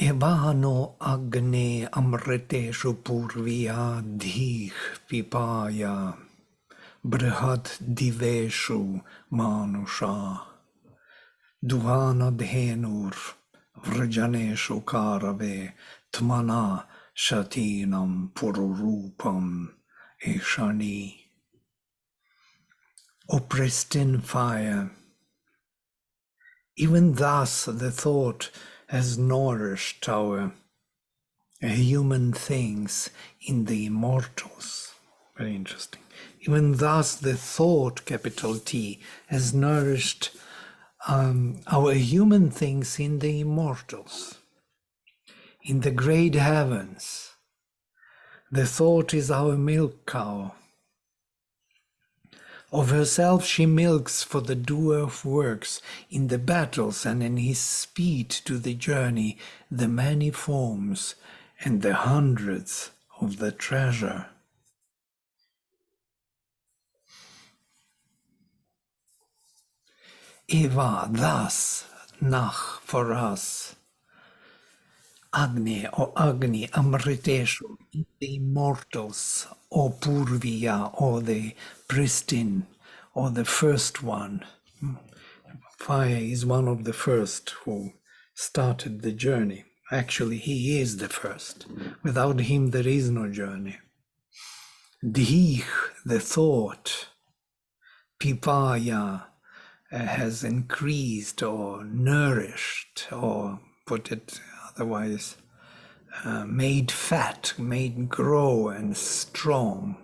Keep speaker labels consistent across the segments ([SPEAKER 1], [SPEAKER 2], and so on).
[SPEAKER 1] Evano Agni Amriteshu Purviya Dhih Pipaya Brihat Diveshu Manusha Duhana Dhenur Vrajaneshu Karave Tmana Shatinam Pururupam Ishani. O pristine fire, even thus the thought has nourished our human things in the immortals. Very interesting. Even thus the thought, capital T, has nourished our human things in the immortals, in the great heavens. The thought is our milk cow. Of herself she milks for the doer of works in the battles and in his speed to the journey, the many forms and the hundreds of the treasure. Eva, thus, Nach, for us, Agni, or Agni, Amriteshu, the immortals, or Purviya, or the pristine, or the first one. Fire is one of the first who started the journey. Actually, he is the first. Without him, there is no journey. Dhih, the thought, Pipaya, has increased or nourished, or put it otherwise, made fat, made grow and strong.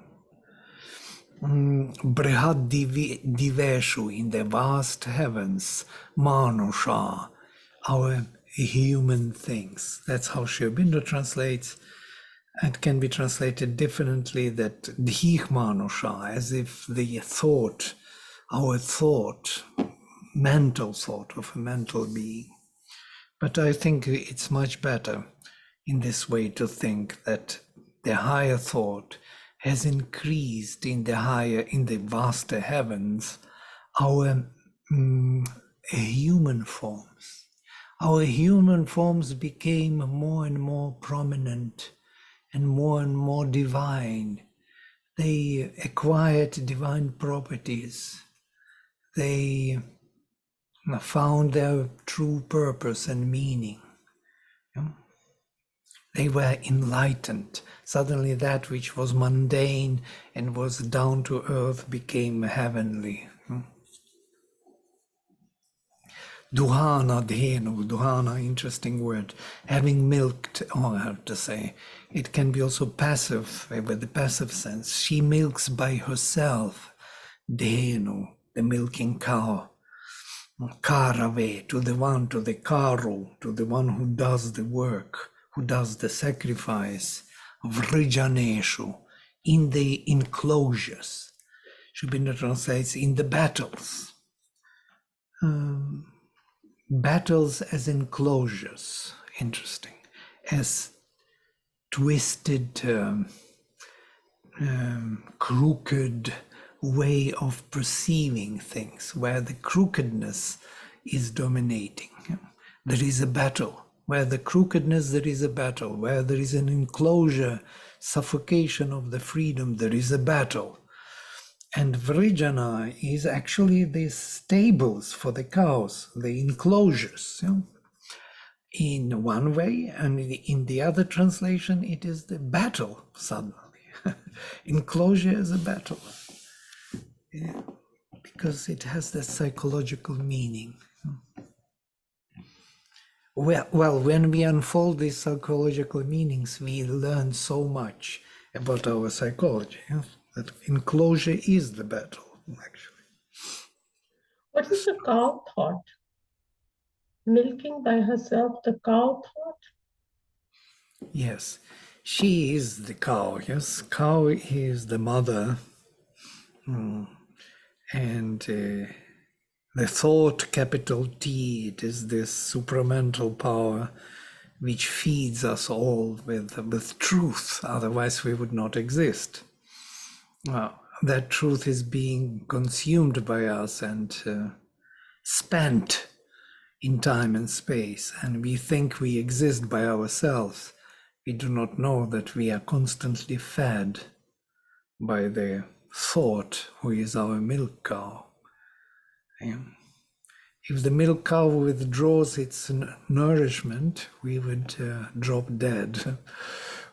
[SPEAKER 1] Brihad Diveshu, in the vast heavens, Manusha, our human things. That's how Sri Aurobindo translates. It can be translated differently, that Dhih Manusha, as if the thought, our thought, mental thought of a mental being. But I think it's much better in this way to think that the higher thought has increased in the vaster heavens, our human forms. Our human forms became more and more prominent and more divine. They acquired divine properties. They found their true purpose and meaning. They were enlightened. Suddenly that which was mundane and was down to earth became heavenly. Duhana dhenu, duhana, interesting word. Having milked, or I have to say, it can be also passive, with the passive sense. She milks by herself. Dhenu, the milking cow. Karave, to the karu, to the one who does the work, who does the sacrifice. Vrijaneshu, in the enclosures. Sri Aurobindo translates in the battles. Battles as enclosures, interesting, as twisted, crooked way of perceiving things, where the crookedness is dominating. There is a battle. Where the crookedness, there is a battle. Where there is an enclosure, suffocation of the freedom, there is a battle. And Vrijana is actually the stables for the cows, the enclosures. In one way, and in the other translation, it is the battle suddenly. Enclosure is a battle. Yeah, because it has that psychological meaning. Well, when we unfold these psychological meanings, we learn so much about our psychology. That enclosure is the battle, actually.
[SPEAKER 2] What is the cow thought? Milking by herself, the cow thought?
[SPEAKER 1] Yes, she is the cow. Yes, cow is the mother. And the thought, capital T, it is this supramental power which feeds us all with truth, otherwise we would not exist. That truth is being consumed by us and spent in time and space, and we think we exist by ourselves. We do not know that we are constantly fed by the thought, who is our milk cow. Yeah. If the milk cow withdraws its nourishment, we would drop dead.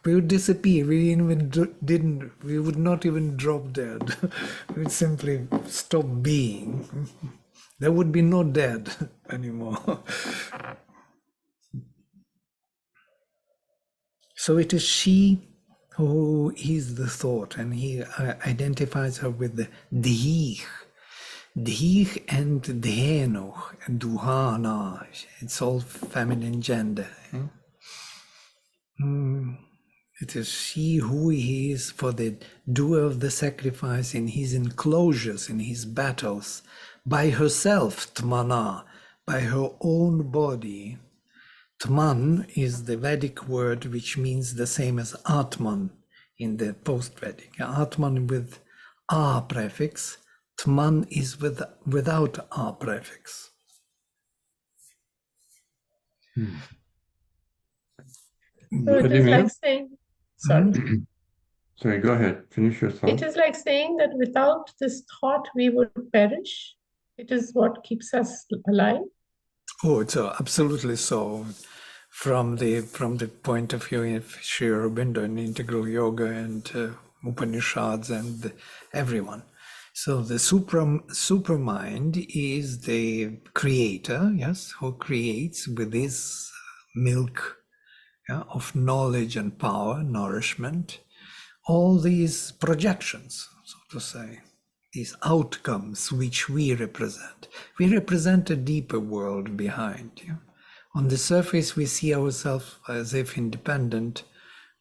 [SPEAKER 1] We would disappear. We would not even drop dead. We would simply stop being. There would be no dead anymore. So it is she who is the thought, and he identifies her with the dih. Dih and dhenoch, duhana. It's all feminine gender. It is she who he is for the doer of the sacrifice in his enclosures, in his battles, by herself, tmana, by her own body. Tman is the Vedic word which means the same as Atman in the post-Vedic. Atman with A prefix, Tman is without A prefix.
[SPEAKER 2] So it is like saying, sorry.
[SPEAKER 3] Sorry, go ahead. Finish your thought.
[SPEAKER 2] It is like saying that without this thought, we would perish. It is what keeps us alive.
[SPEAKER 1] Oh, it's absolutely so. From the point of view of Sri Aurobindo and integral yoga and Upanishads and everyone. So the supermind is the creator, yes, who creates with his milk of knowledge and power, nourishment, all these projections, so to say, these outcomes which we represent. We represent a deeper world behind. On the surface, we see ourselves as if independent,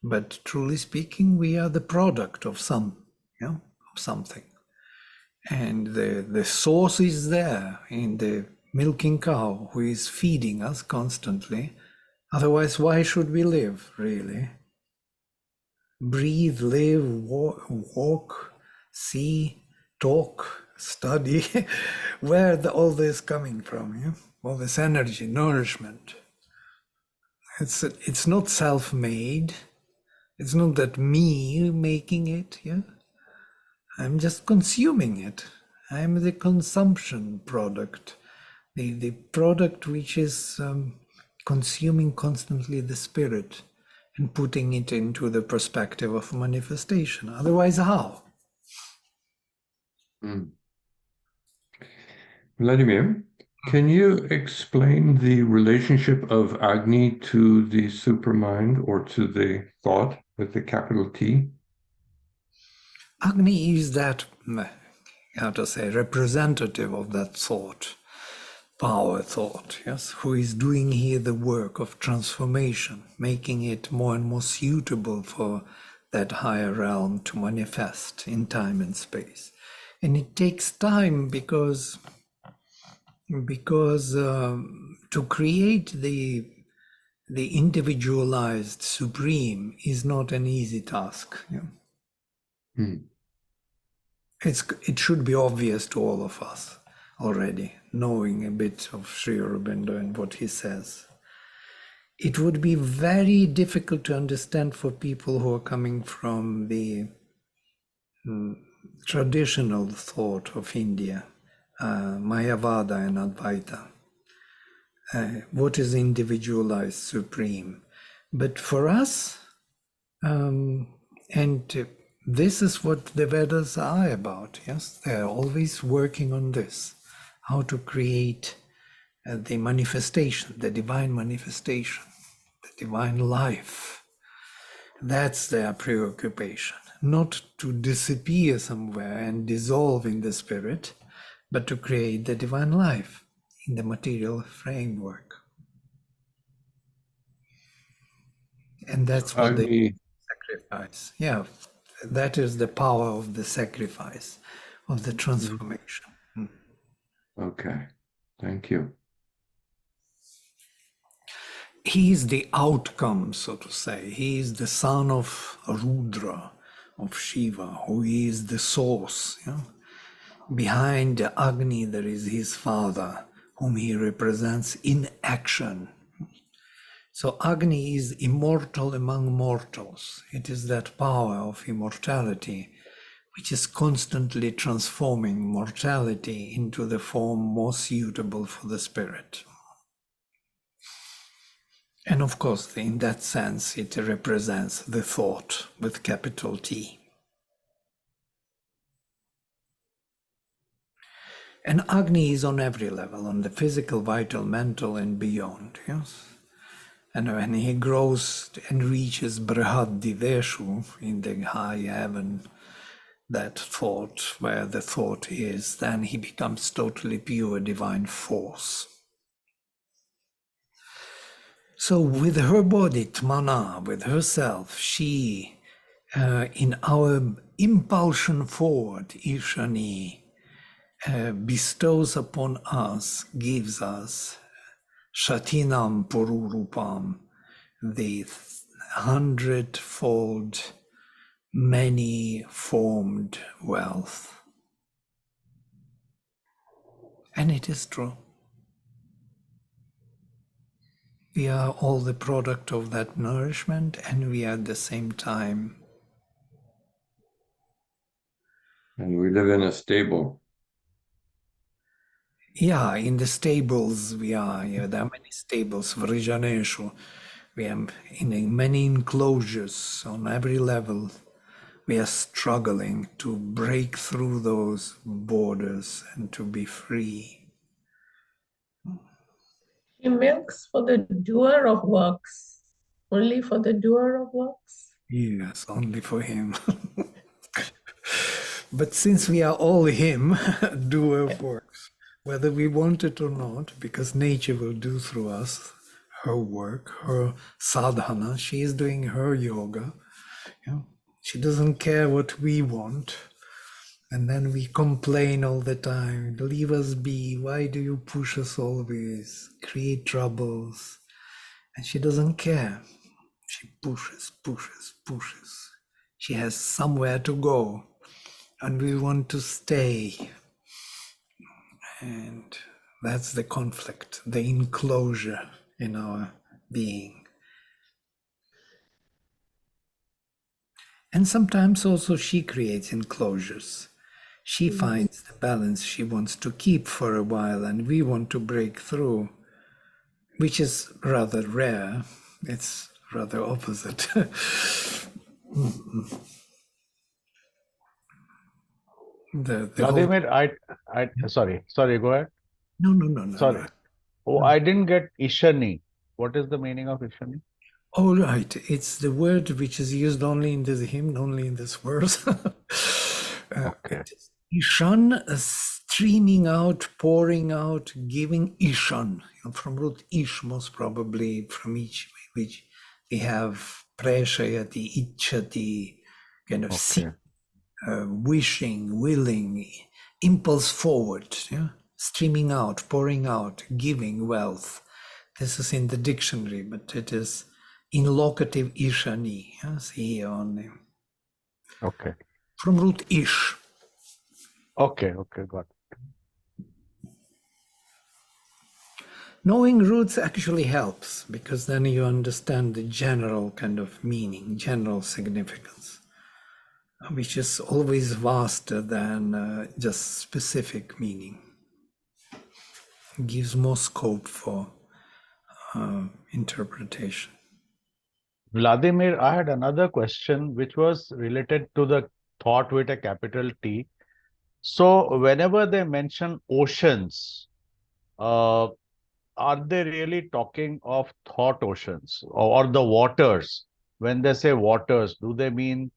[SPEAKER 1] but truly speaking, we are the product of of something. And the source is there in the milking cow who is feeding us constantly. Otherwise, why should we live, really? Breathe, live, walk, see, talk, study. Where all this coming from? All this energy, nourishment. It's not self-made. It's not that me making it. I'm just consuming it. I'm the consumption product, the product which is consuming constantly the spirit and putting it into the perspective of manifestation. Otherwise, how?
[SPEAKER 3] Vladimir, can you explain the relationship of Agni to the supermind or to the thought with the capital T?
[SPEAKER 1] Agni is that, how to say, representative of that thought, power thought, yes, who is doing here the work of transformation, making it more and more suitable for that higher realm to manifest in time and space. And it takes time because to create the individualized supreme is not an easy task. It should be obvious to all of us already, knowing a bit of Sri Aurobindo and what he says. It would be very difficult to understand for people who are coming from the traditional thought of India, Mayavada and Advaita. What is individualized supreme? But for us, this is what the Vedas are about, yes? They're always working on this, how to create the manifestation, the divine manifestation, the divine life. That's their preoccupation, not to disappear somewhere and dissolve in the spirit, but to create the divine life in the material framework. And that's what they sacrifice. Yeah, that is the power of the sacrifice, of the transformation.
[SPEAKER 3] Okay, thank you.
[SPEAKER 1] He is the outcome, so to say. He is the son of Rudra, of Shiva, who is the source. Behind Agni, there is his father, whom he represents in action. So Agni is immortal among mortals. It is that power of immortality which is constantly transforming mortality into the form more suitable for the spirit. And of course, in that sense, it represents the thought with capital T. And Agni is on every level, on the physical, vital, mental, and beyond. Yes. And when he grows and reaches Brihad Diveshu in the high heaven, that thought, where the thought is, then he becomes totally pure divine force. So with her body, Tmana, with herself, she, in our impulsion forward, Ishani, bestows upon us, gives us Shatinam Pururupam, the 100-fold, many-formed wealth. And it is true. We are all the product of that nourishment, and we are at the same time.
[SPEAKER 3] And we live in a stable.
[SPEAKER 1] Yeah, in the stables we are. Yeah, there are many stables. Vrijaneshu. We are in many enclosures on every level. We are struggling to break through those borders and to be free.
[SPEAKER 2] He milks for the doer of works, only for the doer of works.
[SPEAKER 1] Yes, only for him. But since we are all him, doer of works, whether we want it or not, because nature will do through us her work, her sadhana, she is doing her yoga. You know, she doesn't care what we want. And then we complain all the time, leave us be, why do you push us always, create troubles? And she doesn't care. She pushes, pushes, pushes. She has somewhere to go, and we want to stay. And that's the conflict, the enclosure in our being. And sometimes also she creates enclosures. She finds the balance she wants to keep for a while, and we want to break through, which is rather rare. It's rather opposite. the whole...
[SPEAKER 4] Vladimir, sorry, go ahead.
[SPEAKER 1] No.
[SPEAKER 4] Sorry. Oh, I didn't get Ishani. What is the meaning of Ishani?
[SPEAKER 1] Oh, right. It's the word which is used only in this hymn, only in this verse.
[SPEAKER 4] Okay.
[SPEAKER 1] It is Ishan, streaming out, pouring out, giving Ishan. From root Ish, most probably, from each, which we have preshayati, ichati, kind of
[SPEAKER 4] Okay.
[SPEAKER 1] wishing, willing, impulse forward, yeah? Streaming out, pouring out, giving wealth. This is in the dictionary, but it is in locative ishani. Yeah? See here only.
[SPEAKER 4] Okay.
[SPEAKER 1] From root ish.
[SPEAKER 4] Okay, got it.
[SPEAKER 1] Knowing roots actually helps, because then you understand the general kind of meaning, general significance, which is always vaster than just specific meaning. It gives more scope for interpretation.
[SPEAKER 4] Vladimir, I had another question which was related to the thought with a capital T. So whenever they mention oceans, uh, are they really talking of thought oceans or the waters? When they say waters, do they mean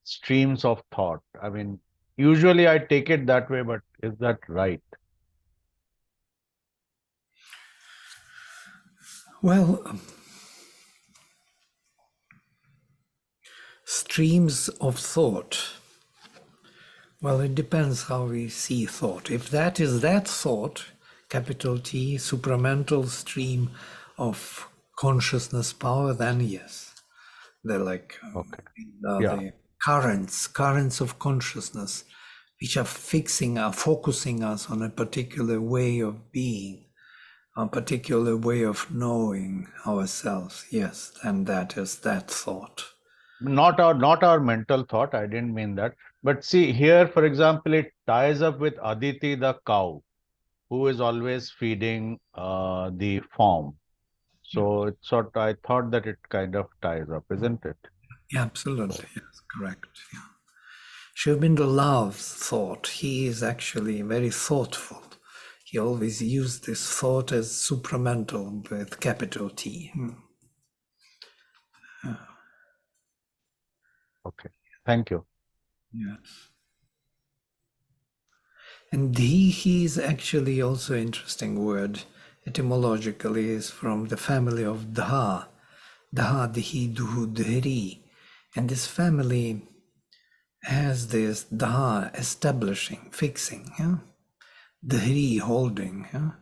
[SPEAKER 4] streams of thought? I mean, usually I take it that way, but is that right?
[SPEAKER 1] Well, streams of thought. Well, it depends how we see thought. If that is that thought, capital T, supramental stream of consciousness power, then yes. They're like
[SPEAKER 4] Okay.
[SPEAKER 1] the currents of consciousness, which are focusing us on a particular way of being. a particular way of knowing ourselves. Yes, and that is that thought.
[SPEAKER 4] Not our mental thought. I didn't mean that. But see here, for example, it ties up with Aditi the cow, who is always feeding the farm. So it's sort. I thought that it kind of ties up, isn't it?
[SPEAKER 1] Yeah, absolutely, yes, correct. Yeah. Sri Aurobindo loves thought. He is actually very thoughtful. He always used this thought as supramental with capital T.
[SPEAKER 4] Okay. Thank you.
[SPEAKER 1] Yes. And he is actually also an interesting word. Etymologically is from the family of Dha. Dha, Dhi, Duhu, Dhri. And this family has this Dha establishing, fixing, yeah? Dhri holding, yeah?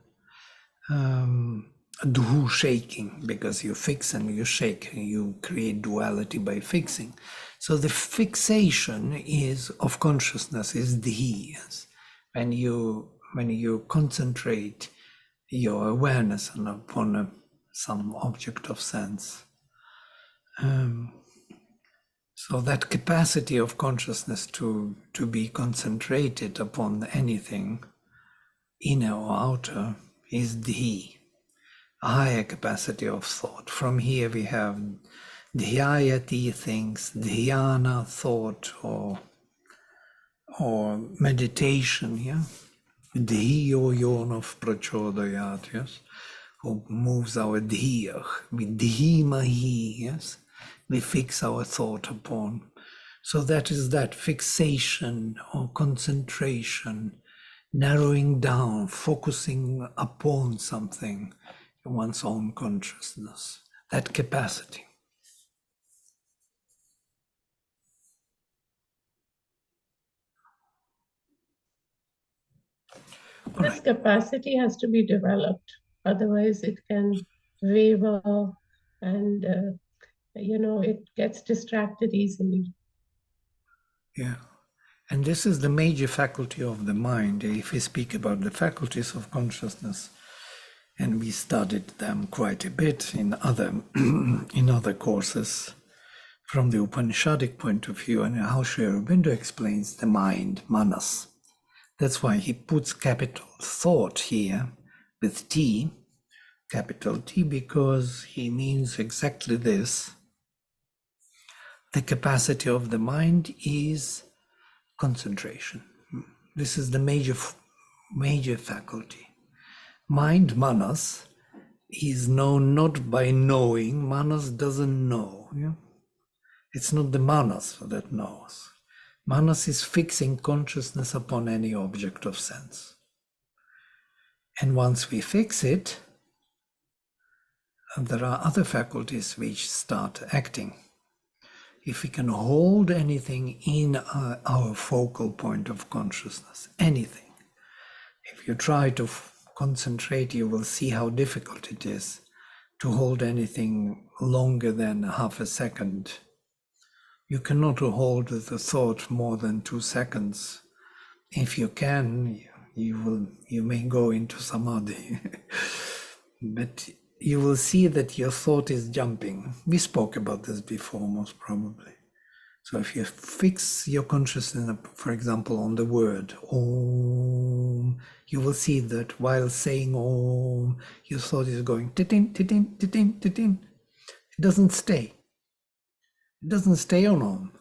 [SPEAKER 1] Duhu shaking, because you fix and you shake, you create duality by fixing. So the fixation is of consciousness is Dhi. Yes? When you concentrate your awareness upon some object of sense. So that capacity of consciousness to be concentrated upon anything, inner or outer, is Dhi, a higher capacity of thought. From here we have Dhyayati things, Dhyana thought or meditation, yeah? Dhiyo yonov prachodayat, yes? Who moves our dhiyah, we dhimahi, yes? We fix our thought upon. So that is that fixation or concentration, narrowing down, focusing upon something, one's own consciousness, that capacity.
[SPEAKER 2] This capacity has to be developed, otherwise it can waver and it gets distracted easily.
[SPEAKER 1] Yeah. And this is the major faculty of the mind. If we speak about the faculties of consciousness, and we studied them quite a bit in other in other courses from the Upanishadic point of view, and how Sri Aurobindo explains the mind, manas. That's why he puts capital thought here with T, capital T, because he means exactly this. The capacity of the mind is concentration. This is the major faculty. Mind, manas, is known not by knowing. Manas doesn't know. Yeah? It's not the manas that knows. Manas is fixing consciousness upon any object of sense. And once we fix it, there are other faculties which start acting. If we can hold anything in our focal point of consciousness, anything, if you try to concentrate, you will see how difficult it is to hold anything longer than half a second. You cannot hold the thought more than 2 seconds. If you can, you may go into samadhi. But you will see that your thought is jumping. We spoke about this before, most probably. So if you fix your consciousness, for example, on the word Om, you will see that while saying Om, your thought is going titin, titin, titin, titin. It doesn't stay. It doesn't stay on Om.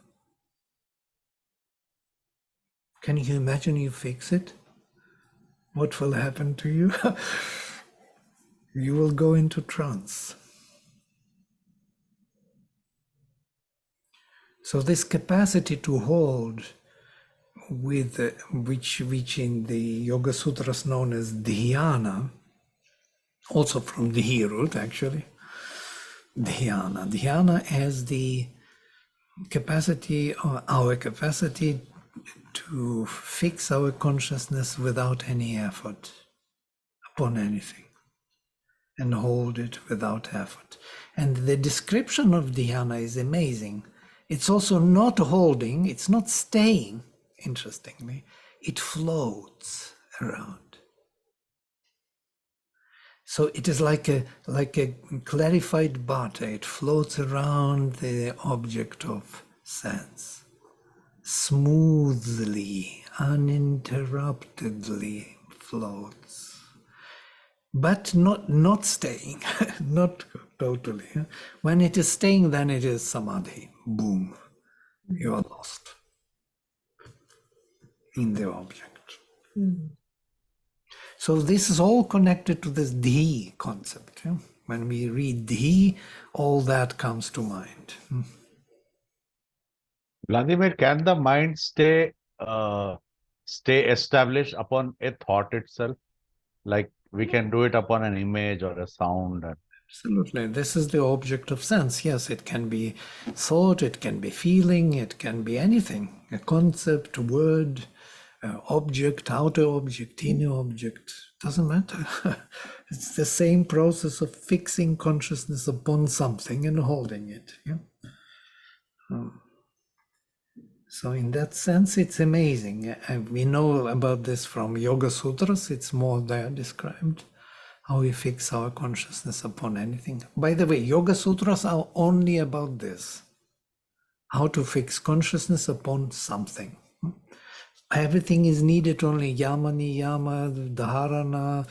[SPEAKER 1] Can you imagine you fix it? What will happen to you? You will go into trance. So this capacity to hold, with which in the Yoga Sutras known as dhyana, also from the root actually, dhyana as the capacity, or our capacity to fix our consciousness without any effort upon anything, and hold it without effort. And the description of dhyana is amazing. It's also not holding, it's not staying, interestingly, it floats around. So it is like a clarified butter. It floats around the object of sense, smoothly, uninterruptedly floats, but not staying, not totally. When it is staying, then it is samadhi. Boom, you are lost in the object.
[SPEAKER 2] Mm.
[SPEAKER 1] So this is all connected to this dhi concept. When we read dhi, all that comes to mind.
[SPEAKER 4] Vladimir, can the mind stay established upon a thought itself? Like we can do it upon an image or a sound.
[SPEAKER 1] Absolutely. This is the object of sense. Yes, it can be thought, it can be feeling, it can be anything. A concept, a word, object, outer object, inner object. Doesn't matter. It's the same process of fixing consciousness upon something and holding it. Yeah? So in that sense, it's amazing. We know about this from Yoga Sutras. It's more there described. How we fix our consciousness upon anything. By the way, Yoga Sutras are only about this. How to fix consciousness upon something. Everything is needed only yama, niyama, dharana,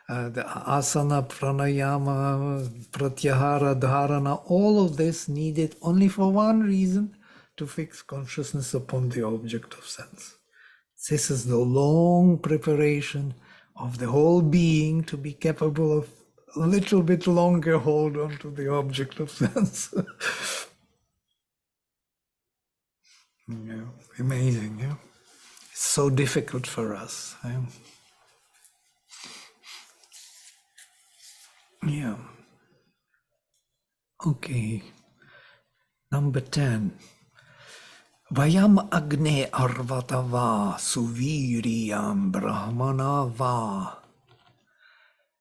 [SPEAKER 1] the asana, pranayama, pratyahara, dharana, all of this needed only for one reason, to fix consciousness upon the object of sense. This is the long preparation of the whole being to be capable of a little bit longer hold on to the object of sense. Yeah, amazing, yeah. It's so difficult for us. Yeah. Okay. Number 10. Vayam Agni Arvatava Suviriyam Brahmana Va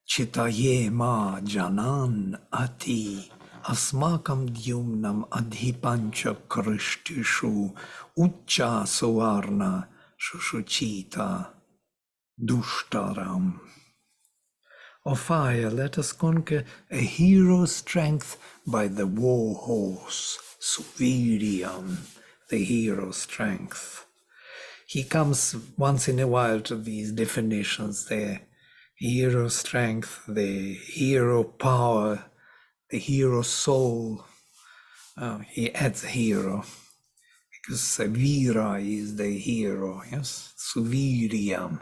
[SPEAKER 1] Chitaye ma janan ati asmakam dyumnam adhipancha krishtishu uccha suvarna shushuchita dushtaram. O fire, let us conquer a hero's strength by the war horse, Suviryam, the hero's strength. He comes once in a while to these definitions there. Hero strength, the hero power, the hero soul. He adds hero because Savira is the hero, yes? Suviryam.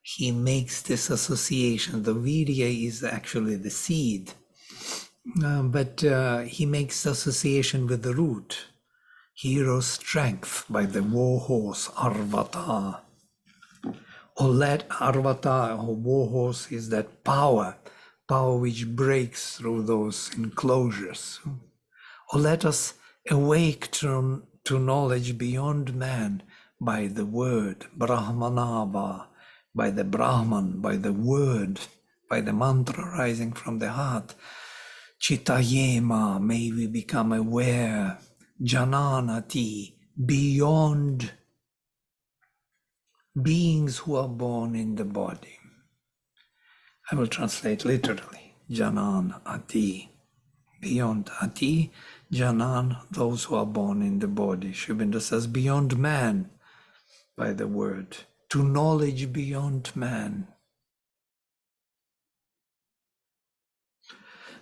[SPEAKER 1] He makes this association. The virya is actually the seed, but he makes association with the root. Hero strength by the war horse Arvata. Or let Arvata, or war horse, is that power which breaks through those enclosures. Or let us awake to knowledge beyond man by the word, Brahmanava, by the Brahman, by the word, by the mantra rising from the heart. Chitayema, may we become aware, Jananati, beyond beings who are born in the body. I will translate literally. Janan ati. Beyond ati, janan, those who are born in the body. Sri Aurobindo says beyond man by the word. To knowledge beyond man.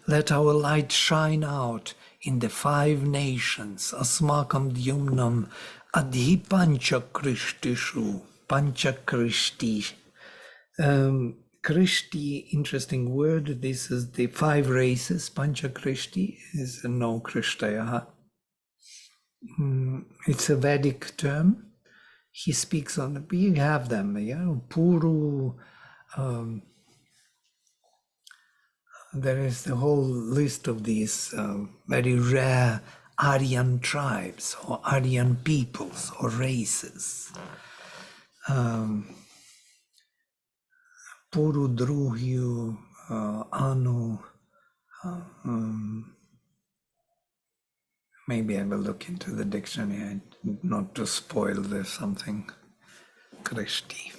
[SPEAKER 1] Let our light shine out in the 5 nations. Asmakam dyumnam adhi pancha krishtishu. Pancha krishti. Krishti, interesting word. This is the 5 races. Pancha krishti is no krishtaya. It's a Vedic term. He speaks on, we have them, Puru. There is the whole list of these very rare Aryan tribes or Aryan peoples or races. Puru, Druhyu, Anu. Maybe I will look into the dictionary, not to spoil there's something. Krishti.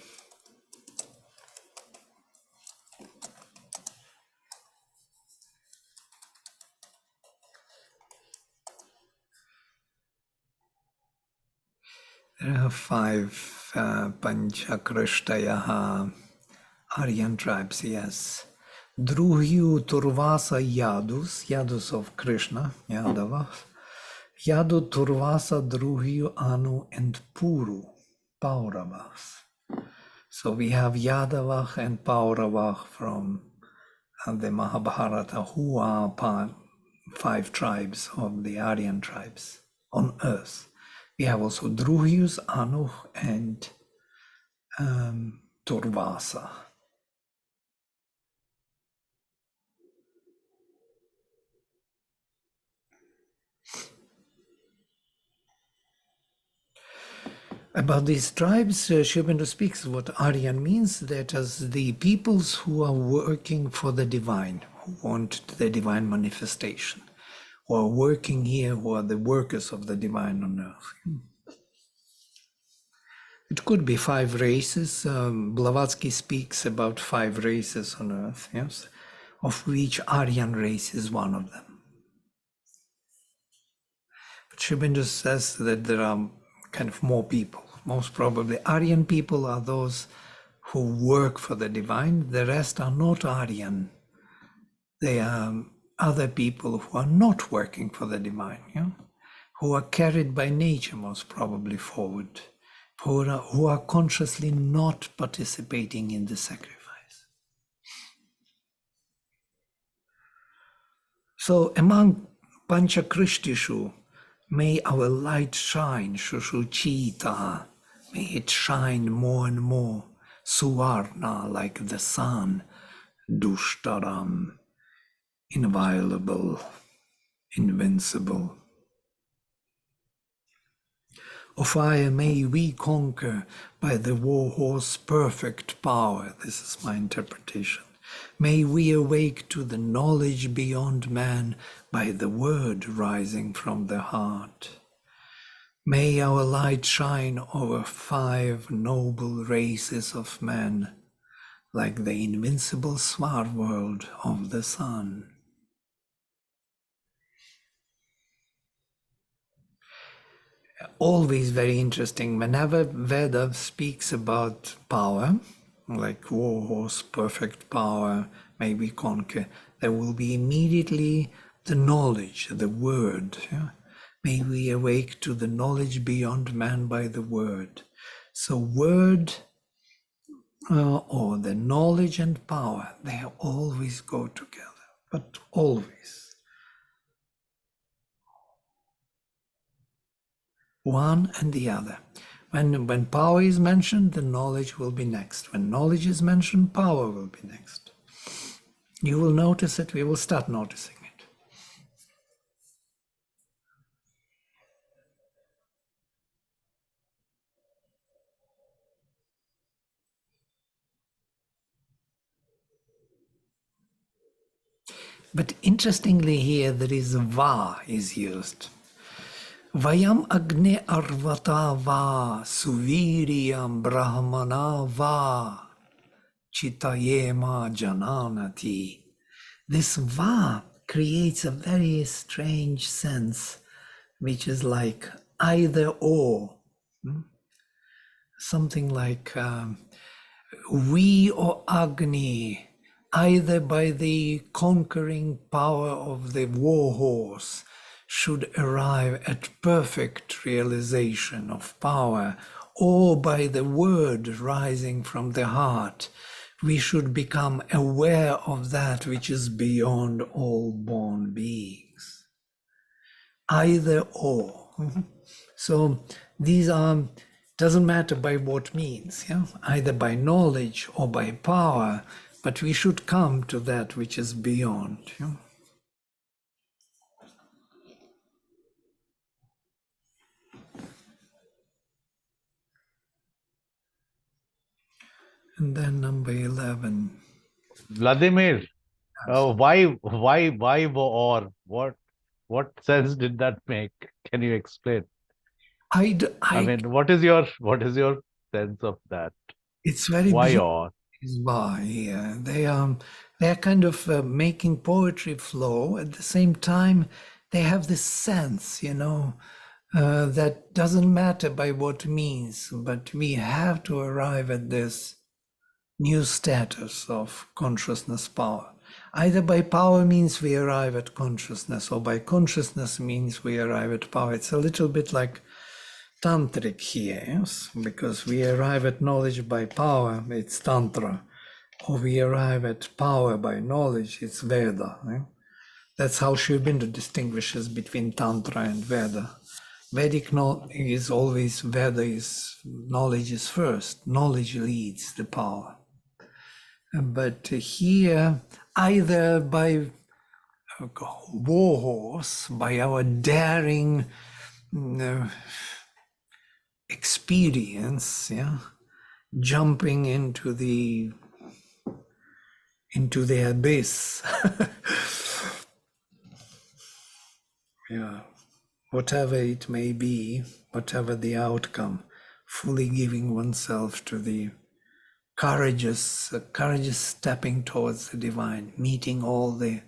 [SPEAKER 1] There are 5 Panchakrishtayaha Aryan tribes, yes. Druhyu Turvasa Yadus of Krishna, Yadava. Yadu Turvasa Druhyu Anu and Puru, Pauravas. So we have Yadavah and Pauravah from the Mahabharata, who are 5 tribes of the Aryan tribes on earth. We have also Druhyus, Anu, and Turvasa. About these tribes, Sri Aurobindo speaks what Aryan means, that as the peoples who are working for the divine, who want the divine manifestation, who are working here, who are the workers of the divine on earth. It could be 5 races. Blavatsky speaks about 5 races on earth, yes, of which Aryan race is one of them. But Sri Aurobindo says that there are kind of more people. Most probably Aryan people are those who work for the divine. The rest are not Aryan. They are other people who are not working for the divine, who are carried by nature most probably forward, who are consciously not participating in the sacrifice. So among Panchakrishtishu, may our light shine, Shushuchita, may it shine more and more, Suvarna, like the sun, Dushtaram, inviolable, invincible. O fire, may we conquer by the war horse perfect power. This is my interpretation. May we awake to the knowledge beyond man by the word rising from the heart. May our light shine over 5 noble races of men, like the invincible Swar world of the sun. Always very interesting. Whenever Veda speaks about power, like war horse, perfect power, may we conquer, there will be immediately the knowledge, the word. May we awake to the knowledge beyond man by the word. So word or the knowledge and power, they always go together, but always. One and the other. When power is mentioned, the knowledge will be next. When knowledge is mentioned, power will be next. You will notice it, we will start noticing it. But interestingly here, there is va is used. Vayam Agni Arvata va Suviriyam Brahmana va Chitayema Jananati. This va creates a very strange sense, which is like either or. Something like we or Agni, either by the conquering power of the war horse, should arrive at perfect realization of power, or by the word rising from the heart, we should become aware of that which is beyond all born beings. Either or. So these are, doesn't matter by what means, either by knowledge or by power, but we should come to that which is beyond. And then number 11.
[SPEAKER 4] Vladimir, why or what sense did that make? Can you explain?
[SPEAKER 1] I
[SPEAKER 4] mean, what is your sense of that?
[SPEAKER 1] It's very
[SPEAKER 4] why
[SPEAKER 1] beautiful.
[SPEAKER 4] or?
[SPEAKER 1] Why? Yeah. They are kind of making poetry flow. At the same time, they have this sense, That doesn't matter by what means, but we have to arrive at this new status of consciousness power. Either by power means we arrive at consciousness, or by consciousness means we arrive at power. It's a little bit like tantric here, yes? Because we arrive at knowledge by power, it's tantra, or we arrive at power by knowledge, it's Veda. Eh? That's how Sri Aurobindo distinguishes between tantra and Veda. Vedic is always, Veda is, knowledge is first, knowledge leads the power. But here, either by warhorse, by our daring experience, yeah, jumping into the abyss, yeah, whatever it may be, whatever the outcome, fully giving oneself to the courageous stepping towards the divine, meeting all the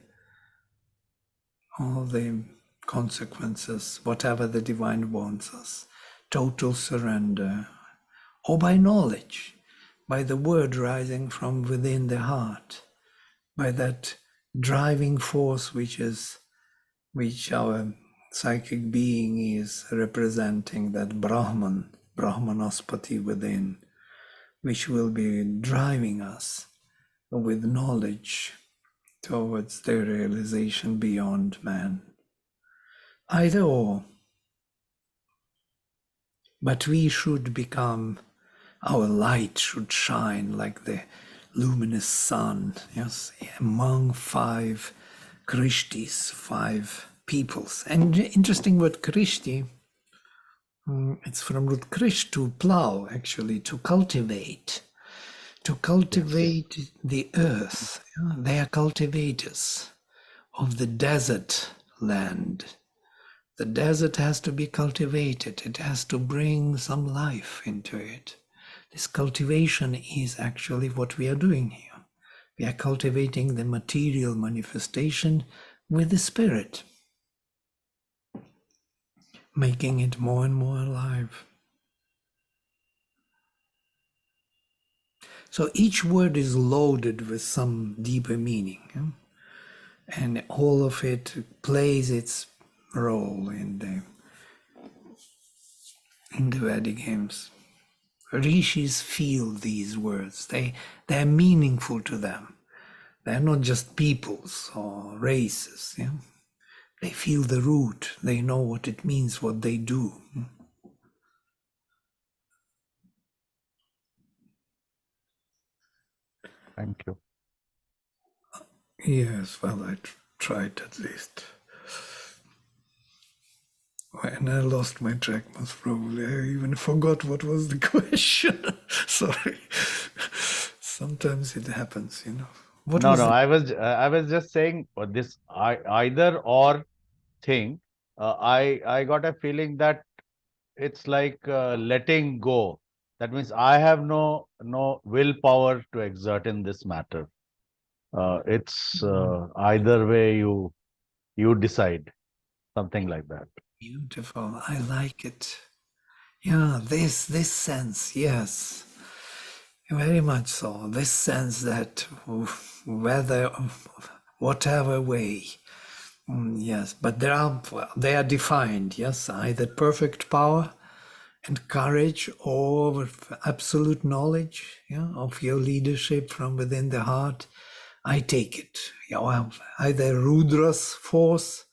[SPEAKER 1] consequences, whatever the divine wants us, total surrender, or by knowledge, by the word rising from within the heart, by that driving force which our psychic being is representing, that Brahmanaspati within, which will be driving us with knowledge towards the realization beyond man. Either or. But we should become, our light should shine like the luminous sun, yes, among 5 Krishtis, 5 peoples. And interesting word Krishti, it's from root krish, to plow, actually, to cultivate. To cultivate the earth. Yeah? They are cultivators of the desert land. The desert has to be cultivated. It has to bring some life into it. This cultivation is actually what we are doing here. We are cultivating the material manifestation with the spirit, making it more and more alive. So each word is loaded with some deeper meaning, yeah? And all of it plays its role in the Vedic hymns. Rishis feel these words. They're meaningful to them. They're not just peoples or races. Yeah? They feel the root. They know what it means, what they do.
[SPEAKER 4] Thank you.
[SPEAKER 1] Yes, well, I tried at least. And I lost my track, most probably. I even forgot what was the question. Sorry. Sometimes it happens, you know. What
[SPEAKER 4] No,
[SPEAKER 1] was
[SPEAKER 4] no,
[SPEAKER 1] the...
[SPEAKER 4] I was just saying this either or thing. I got a feeling that it's like letting go. That means I have no willpower to exert in this matter. It's either way you decide, something like that.
[SPEAKER 1] Beautiful. I like it. Yeah, this sense, yes. Very much so. This sense that whether, whatever way, yes, but they are defined, yes, either perfect power and courage or absolute knowledge, yeah, of your leadership from within the heart. I take it. Yeah, well, either Rudra's force,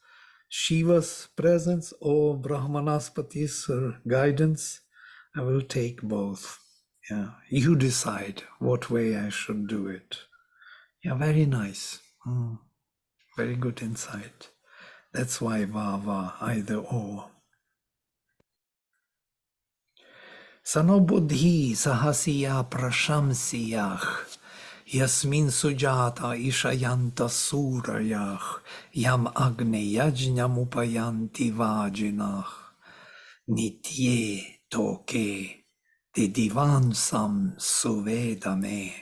[SPEAKER 1] Shiva's presence, or Brahmanaspati's guidance. I will take both. Yeah, you decide what way I should do it. Yeah, very nice. Very good insight. That's why va, either or. Sanobuddhi sahasiya prashamsiyah yasmin sujata ishayanta surayah yam Agni yajnam upayanti vajinah nitye toke the divansam suvedame.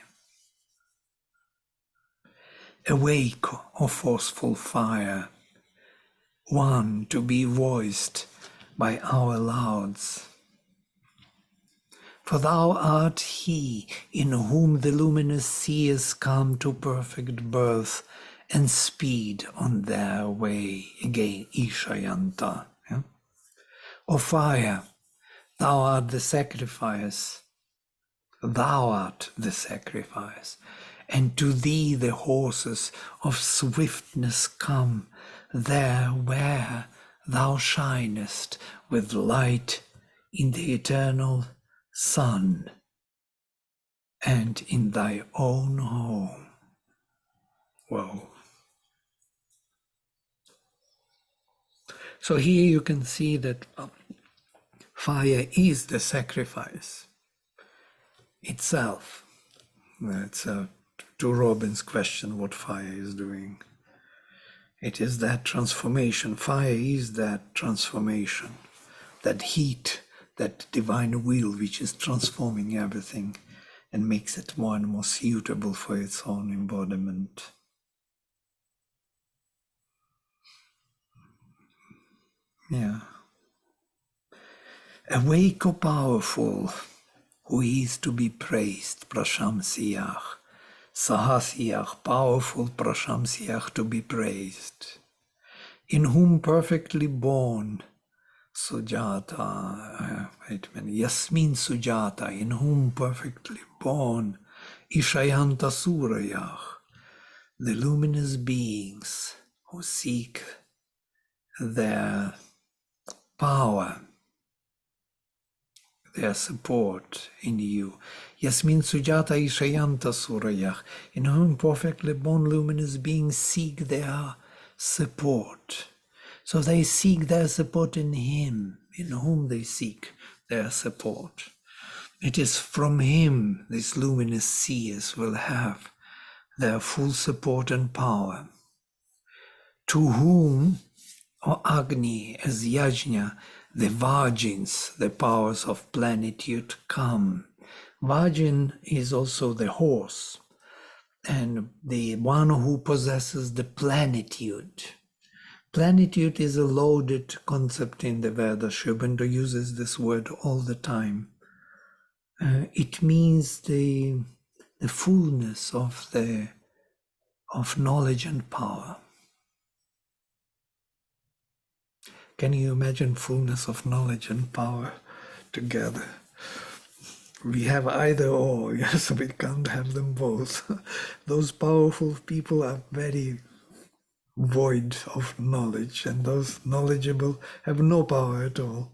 [SPEAKER 1] Awake, O forceful fire, one to be voiced by our lauds. For thou art he in whom the luminous seers come to perfect birth and speed on their way. Again, Ishayanta. Yeah? O fire, thou art the sacrifice. Thou art the sacrifice, and to thee the horses of swiftness come, there where thou shinest with light in the eternal sun and in thy own home. Whoa. So here you can see that fire is the sacrifice itself. That's to Robin's question, what fire is doing. It is that transformation. Fire is that transformation, that heat, that divine will which is transforming everything and makes it more and more suitable for its own embodiment. Yeah. Awake, O powerful, who is to be praised, Prashamsiyach. Sahasiyach, powerful Prashamsiyach, to be praised, in whom perfectly born, Sujata, wait a minute, Yasmin Sujata, in whom perfectly born, Ishayanta Surayach, the luminous beings who seek their power, their support in you. Yasmin Sujata Ishayanta Surayach, in whom perfectly born luminous beings seek their support. So they seek their support in Him, in whom they seek their support. It is from Him these luminous seers will have their full support and power. To whom, O Agni, as Yajna, the Vajins, the powers of plenitude, come. Vajin is also the horse, and the one who possesses the plenitude. Plenitude is a loaded concept in the Veda. Sri Aurobindo uses this word all the time. It means the fullness of knowledge and power. Can you imagine fullness of knowledge and power together? We have either or, yes, we can't have them both. Those powerful people are very void of knowledge, and those knowledgeable have no power at all.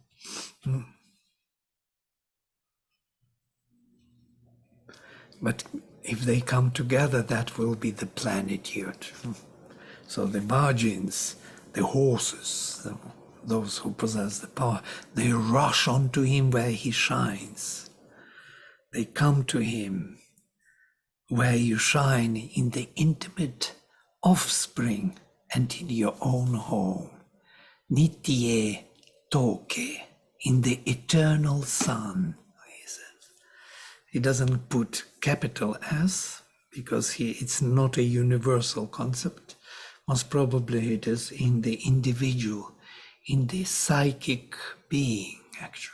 [SPEAKER 1] But if they come together, that will be the plenitude. So the Vajins, the horses, those who possess the power, they rush onto him where he shines. They come to him where you shine in the intimate offspring and in your own home. Nitye toke, in the eternal sun. He doesn't put capital S because it's not a universal concept. Most probably it is in the individual, in the psychic being, actually.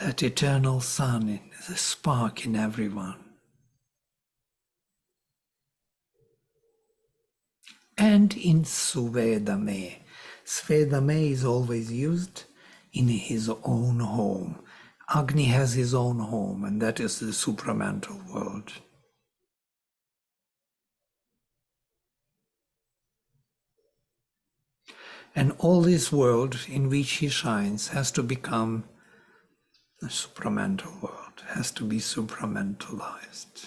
[SPEAKER 1] That eternal sun is a spark in everyone. And in Suvedame. Svedame is always used in his own home. Agni has his own home, and that is the supramental world. And all this world in which he shines has to become a supramental world, has to be supramentalized.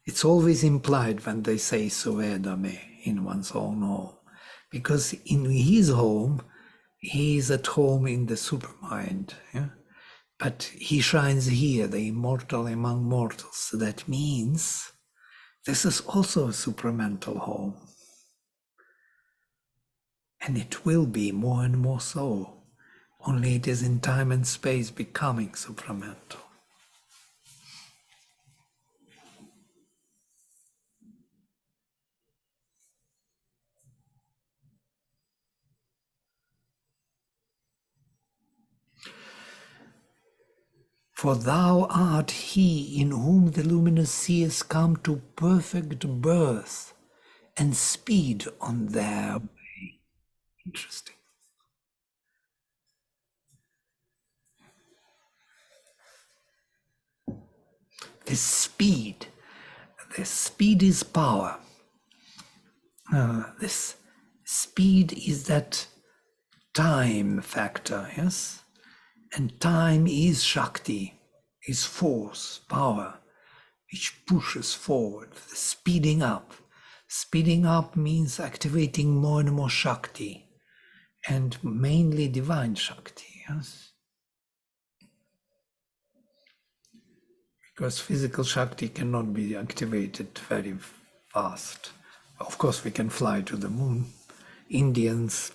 [SPEAKER 1] It's always implied when they say Suvedame in one's own home, because in his home, he is at home in the supermind. Yeah? But he shines here, the immortal among mortals. That means this is also a supramental home. And it will be more and more so. Only it is in time and space becoming supramental. For thou art he in whom the luminous seers come to perfect birth and speed on their way. Interesting. The speed is power. This speed is that time factor, yes? And time is Shakti, is force, power, which pushes forward, the speeding up. Speeding up means activating more and more Shakti, and mainly divine Shakti, yes? Because physical Shakti cannot be activated very fast. Of course, we can fly to the moon. Indians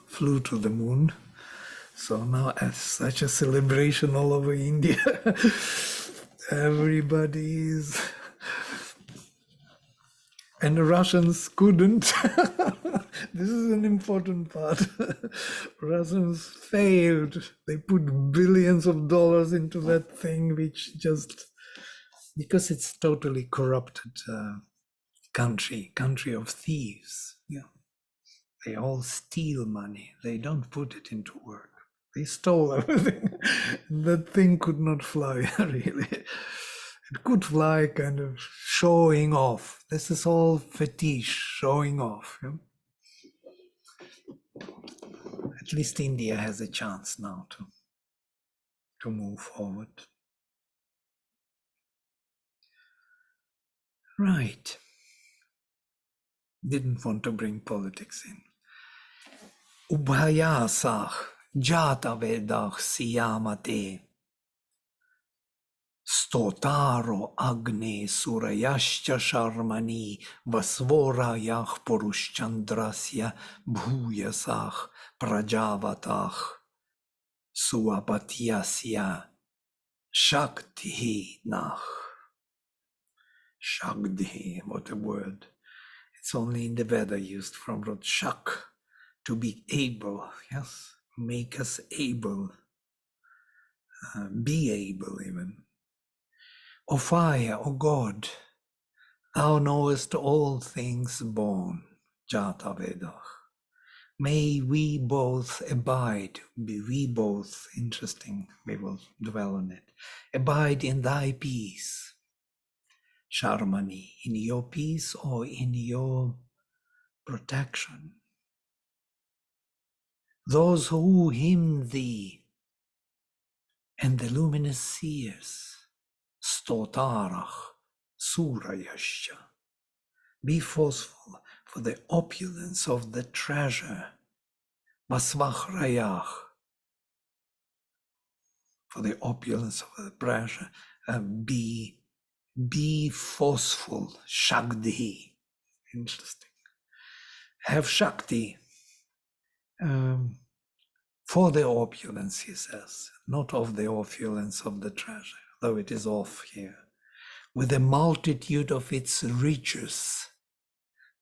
[SPEAKER 1] flew to the moon. So now, as such a celebration all over India, everybody is. And the Russians couldn't. This is an important part. Russians failed. They put billions of dollars into that thing, which just, because it's totally corrupted country of thieves. Yeah, they all steal money. They don't put it into work. They stole everything. That thing could not fly, really. It could fly kind of showing off. This is all fetish, showing off. Yeah? At least India has a chance now to move forward. Right. Didn't want to bring politics in. Ubhayasah jata vedach siyamate stotaro Agni surayashcha sharmani vasvorayah purushchandrasya bhuyasah prajavatah suapatyasya shakti nach. Shakti, what a word. It's only in the Veda used from root shak, to be able, yes, make us able, be able even. O fire, O God, thou knowest all things born, Jata Vedach. May we both abide, we both, interesting, we will dwell on it, abide in thy peace, Sharmani, in your peace or in your protection. Those who hymn thee and the luminous seers, Stotarach, Surayasha, be forceful for the opulence of the treasure, Basvachrayach, for the opulence of the treasure, be forceful, Shakti, interesting. Have Shakti for the opulence, he says, not of the opulence of the treasure, though it is off here, with the multitude of its riches,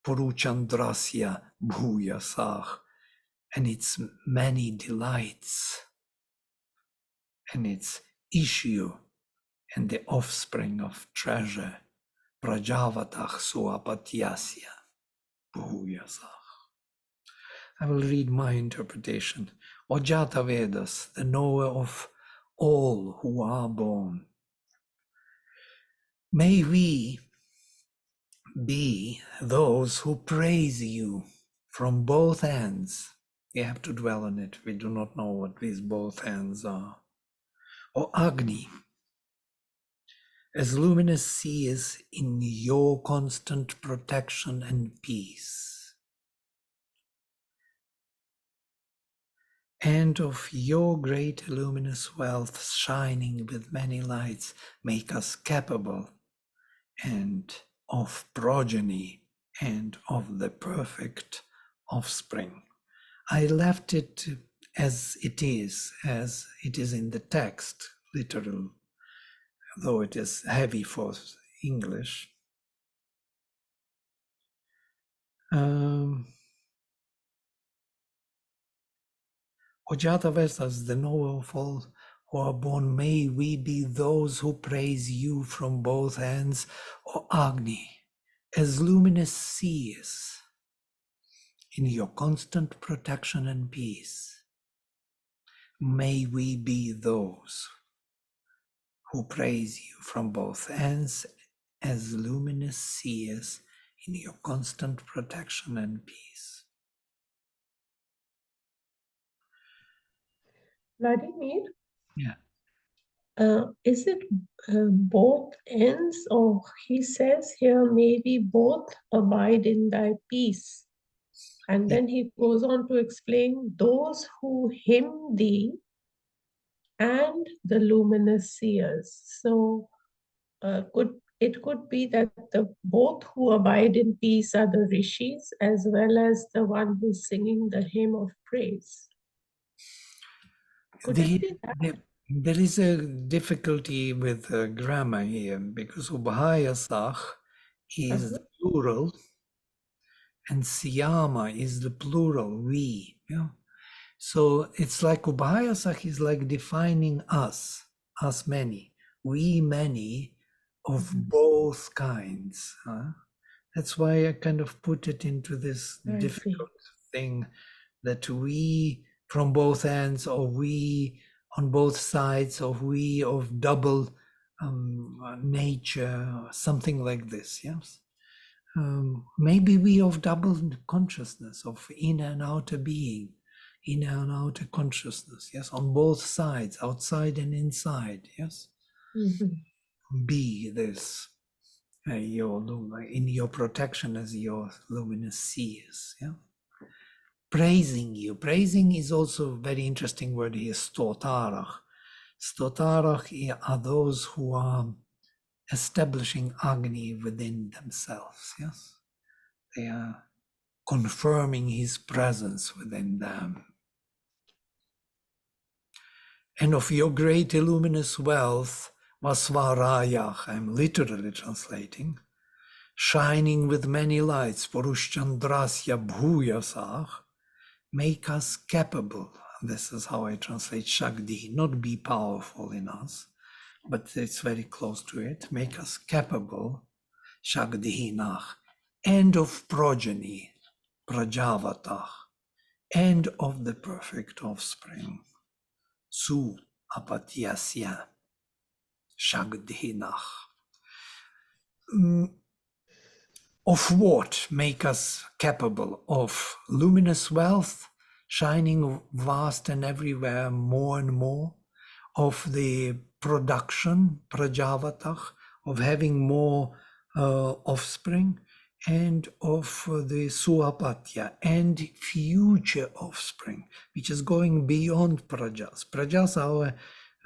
[SPEAKER 1] Puruchandrasya Bhuyasah, and its many delights, and its issue, and the offspring of treasure, Prajavatah Suapatyasya Bhuyasah. I will read my interpretation. O Jata Vedas, the knower of all who are born. May we be those who praise you from both ends. We have to dwell on it. We do not know what these both ends are. O Agni, as luminous seers in your constant protection and peace, and of your great luminous wealth shining with many lights, make us capable and of progeny and of the perfect offspring. I left it as it is in the text, literal, though it is heavy for English. Ojata Vestas, the knower of all who are born, may we be those who praise you from both ends, O Agni, as luminous seers, in your constant protection and peace. May we be those who praise you from both ends as luminous seers in your constant protection and peace.
[SPEAKER 2] Vladimir,
[SPEAKER 1] Yeah.
[SPEAKER 2] is it both ends, or he says here, maybe both abide in thy peace? And then he goes on to explain those who hymn thee and the luminous seers. So could be that the both who abide in peace are the rishis as well as the one who's singing the hymn of praise. Could it be that?
[SPEAKER 1] There is a difficulty with grammar here because Ubhayasach is the plural and Siyama is the plural, we. Yeah? So it's like Ubhayasach is like defining us many, we many of both kinds. That's why I kind of put it into this difficult thing that we from both ends, or we on both sides, or we of double nature, something like this, yes? Maybe we of double consciousness, of inner and outer being, inner and outer consciousness, yes, on both sides, outside and inside, yes? Be this. In your protection as your luminous seers, yeah. Praising you. Praising is also a very interesting word here, stotarach. Stotarach are those who are establishing Agni within themselves, yes. They are confirming his presence within them. And of your great luminous wealth, Vasvarayach, I'm literally translating, shining with many lights, Purushchandrasya Bhuyasach, make us capable. This is how I translate Shakti, not be powerful in us, but it's very close to it. Make us capable, Shaktihinach, and of progeny, Prajavatach, and of the perfect offspring, Su Apatyasya, Shaktihinach. Of what make us capable? Of luminous wealth, shining vast and everywhere more and more, of the production, prajavatach, of having more offspring, and of the suapatya, and future offspring, which is going beyond prajas. Prajas are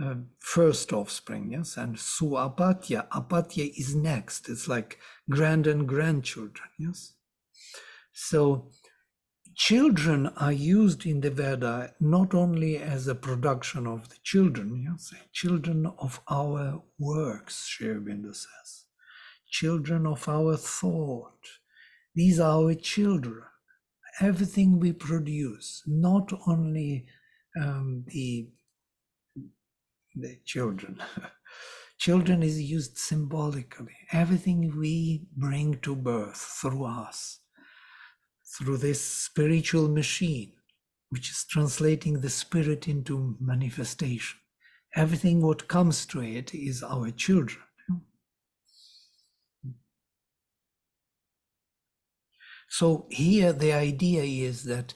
[SPEAKER 1] our first offspring, yes, and suapatya, apatya is next. It's like grand and grandchildren, yes. So children are used in the Veda not only as a production of the children, yes, children of our works, Sri Aurobindo says, children of our thought. These are our children. Everything we produce, not only the children. Children is used symbolically. Everything we bring to birth through us, through this spiritual machine, which is translating the spirit into manifestation. Everything what comes to it is our children. So here the idea is that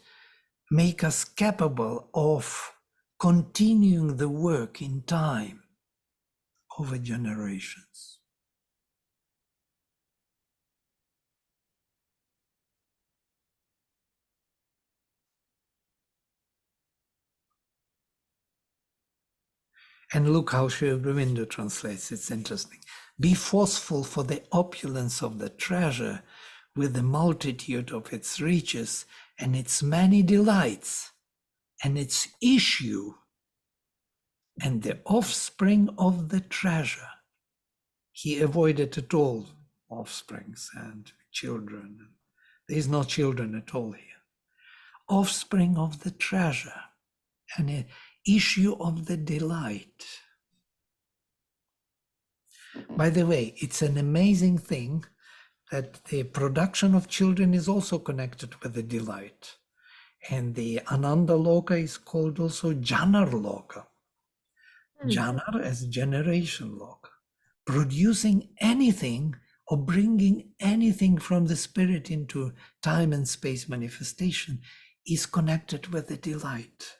[SPEAKER 1] make us capable of continuing the work in time over generations. And look how Sri Aurobindo translates, it's interesting. Be forceful for the opulence of the treasure with the multitude of its riches and its many delights and its issue and the offspring of the treasure. He avoided at all offsprings and children. There is no children at all here. Offspring of the treasure. And issue of the delight. By the way, it's an amazing thing that the production of children is also connected with the delight. And the Ananda Loka is called also Janar Loka. Janar as generation Loka. Producing anything or bringing anything from the spirit into time and space manifestation is connected with the delight.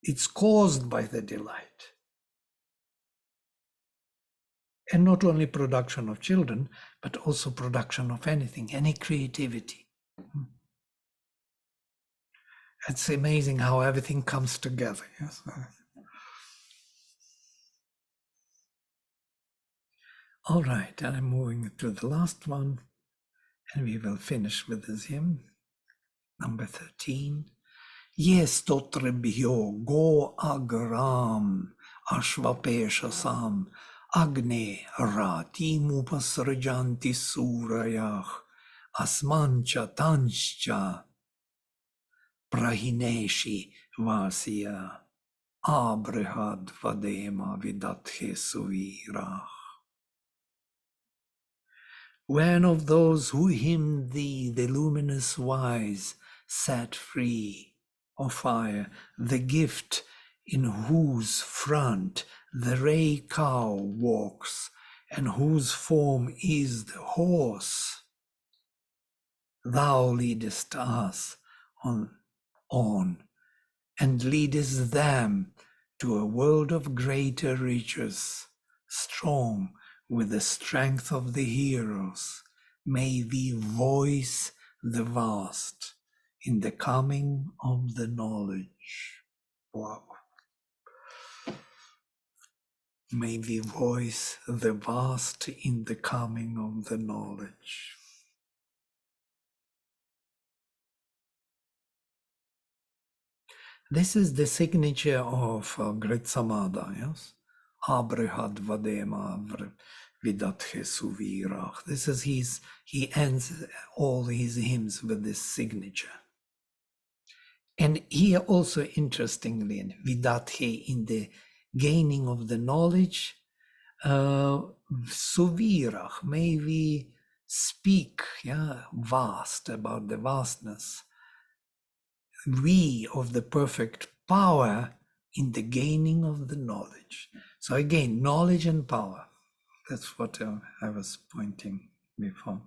[SPEAKER 1] It's caused by the delight. And not only production of children, but also production of anything, any creativity. It's amazing how everything comes together. Yes? All right, I'm moving to the last one, and we will finish with this hymn, number 13. Yes, totrebhyo go agram ashvapeshasam Agni ratimupasrajanti surayah asmancha tanscha prahineshi vasya abrihad vadema vidathe suvirah. When of those who hymn thee, the luminous wise, set free of fire, the gift in whose front the ray cow walks, and whose form is the horse, thou leadest us on, and leadest them to a world of greater riches, strong with the strength of the heroes. May we voice the vast in the coming of the knowledge. Wow. May we voice the vast in the coming of the knowledge. This is the signature of Great Samada, yes? Abrihad Vadema Vidathe Suvirach. This is he ends all his hymns with this signature. And here also, interestingly, in Vidathe, in the gaining of the knowledge, Suvirach, may we speak, vast, about the vastness. We of the perfect power in the gaining of the knowledge. So again, knowledge and power. That's what I was pointing before.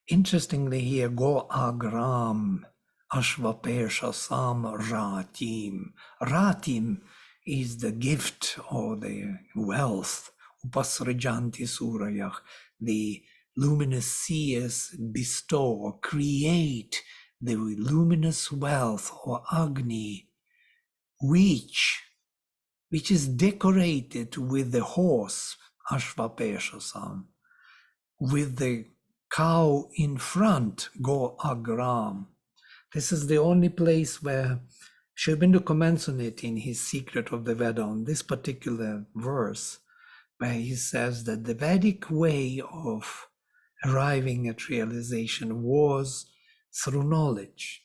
[SPEAKER 1] Interestingly here, go agram ashvapesha sam ratim. Ratim is the gift or the wealth. Upasrajanti surayach. The luminous seers bestow or create the luminous wealth or Agni, which is decorated with the horse, Ashvapeshasam, with the cow in front, Go Agram. This is the only place where Sri Aurobindo comments on it in his Secret of the Veda, on this particular verse, where he says that the Vedic way of arriving at realization was through knowledge.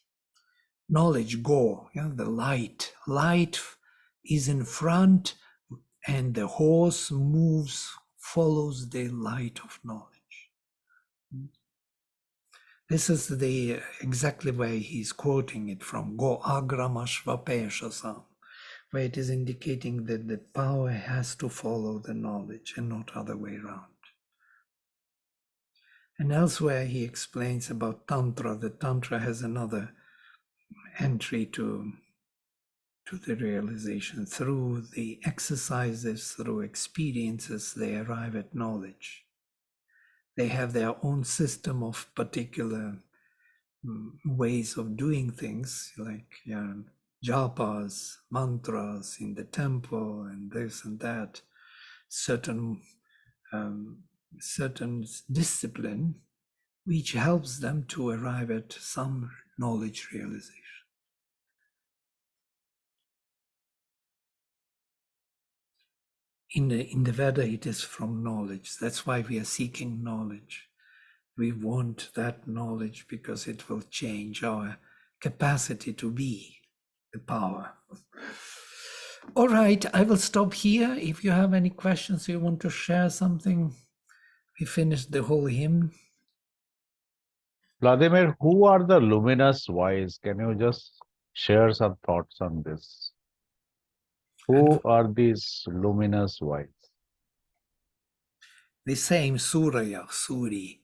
[SPEAKER 1] Knowledge, go, the light. Light is in front, and the horse moves, follows the light of knowledge. This is the exactly where he's quoting it from, Go agramashvapeshasam, where it is indicating that the power has to follow the knowledge and not other way around. And elsewhere he explains about Tantra, that Tantra has another entry to the realization. Through the exercises, through experiences, they arrive at knowledge. They have their own system of particular ways of doing things, like japas, mantras in the temple, and this and that, certain discipline, which helps them to arrive at some knowledge realization. In the Veda, it is from knowledge. That's why we are seeking knowledge. We want that knowledge because it will change our capacity to be the power. All right, I will stop here. If you have any questions, you want to share something, we finished the whole hymn.
[SPEAKER 4] Vladimir, who are the luminous wise? Can you just share some thoughts on this? Who are these luminous wise?
[SPEAKER 1] The same Surya, Suri.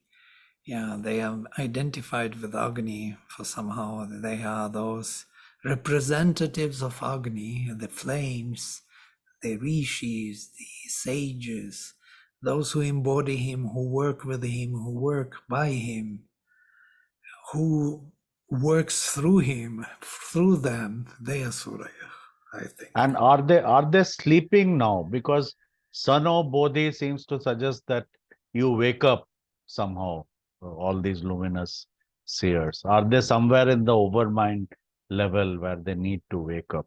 [SPEAKER 1] Yeah, they are identified with Agni for somehow. They are those representatives of Agni, the flames, the rishis, the sages, those who embody him, who work with him, who work by him, who works through him, through them. They are Surya, I think.
[SPEAKER 4] And are they sleeping now? Because Sano Bodhi seems to suggest that you wake up somehow, all these luminous seers. Are they somewhere in the overmind level where they need to wake up?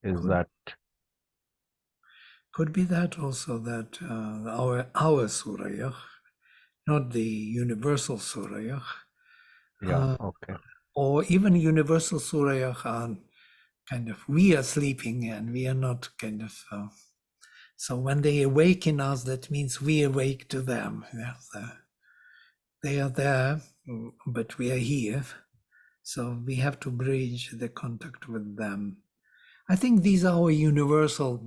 [SPEAKER 4] Is that
[SPEAKER 1] Could be that also, that our Surya, not the universal Surya,
[SPEAKER 4] yeah, okay.
[SPEAKER 1] or even universal Surya are kind of, we are sleeping and we are not kind of, so when they awaken us, that means we awake to them. Yeah, they are there, but we are here. So we have to bridge the contact with them. I think these are our universal